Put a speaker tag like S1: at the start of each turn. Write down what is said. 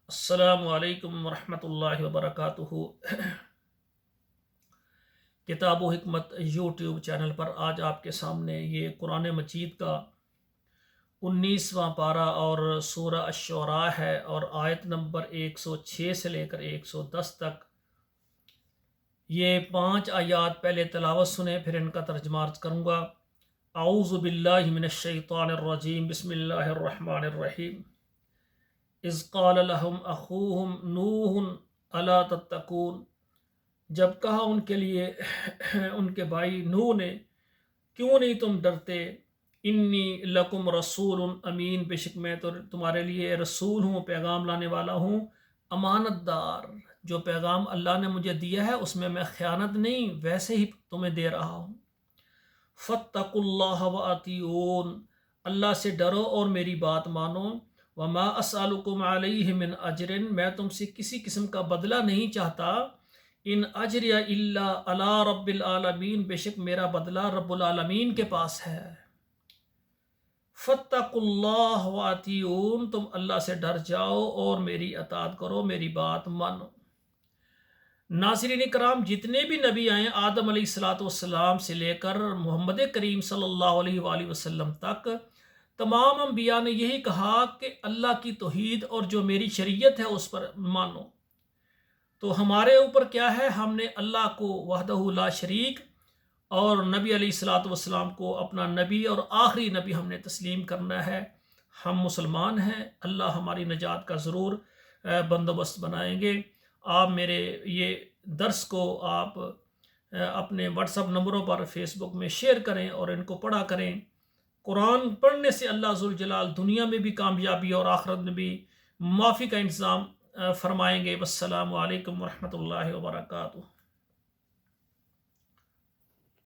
S1: السلام علیکم ورحمۃ اللہ وبرکاتہ۔ کتاب و حکمت یوٹیوب چینل پر آج آپ کے سامنے یہ قرآن مجید کا 19واں پارہ اور سورہ الشعراء ہے، اور آیت نمبر 106 سے لے کر 110 تک یہ 5 آیات پہلے تلاوت سنیں، پھر ان کا ترجمہ عرض کروں گا۔ اعوذ باللہ من الشیطان الرجیم، بسم اللہ الرحمن الرحیم۔ اذ قال لهم اخوهم نوح الا تتقون، جب کہا ان کے لیے ان کے بھائی نوح نے، کیوں نہیں تم ڈرتے؟ انی لکم رسول امین، بے شک میں تو تمہارے لیے رسول ہوں، پیغام لانے والا ہوں، امانت دار۔ جو پیغام اللہ نے مجھے دیا ہے اس میں میں خیانت نہیں، ویسے ہی تمہیں دے رہا ہوں۔ فاتقوا اللہ واتیون، اللہ سے ڈرو اور میری بات مانو۔ وما اسألکم علیہ من اجر، میں تم سے کسی قسم کا بدلہ نہیں چاہتا۔ ان اجری الا علی رب العالمین، بے شک میرا بدلہ رب العالمین کے پاس ہے۔ فاتقوا اللہ واتیون، تم اللہ سے ڈر جاؤ اور میری اطاعت کرو، میری بات مانو۔ ناظرین کرام، جتنے بھی نبی آئے آدم علیہ السلام سے لے کر محمد کریم صلی اللہ علیہ وآلہ وسلم تک، تمام انبیاء نے یہی کہا کہ اللہ کی توحید اور جو میری شریعت ہے اس پر مانو۔ تو ہمارے اوپر کیا ہے؟ ہم نے اللہ کو وحدہ لا شریک اور نبی علیہ السلام کو اپنا نبی اور آخری نبی ہم نے تسلیم کرنا ہے۔ ہم مسلمان ہیں، اللہ ہماری نجات کا ضرور بندوبست بنائیں گے۔ آپ میرے یہ درس کو آپ اپنے واٹس ایپ نمبروں پر فیس بک میں شیئر کریں اور ان کو پڑھا کریں۔ قرآن پڑھنے سے اللہ ذوالجلال دنیا میں بھی کامیابی اور آخرت میں بھی معافی کا انتظام فرمائیں گے۔ والسلام علیکم ورحمۃ اللہ وبرکاتہ۔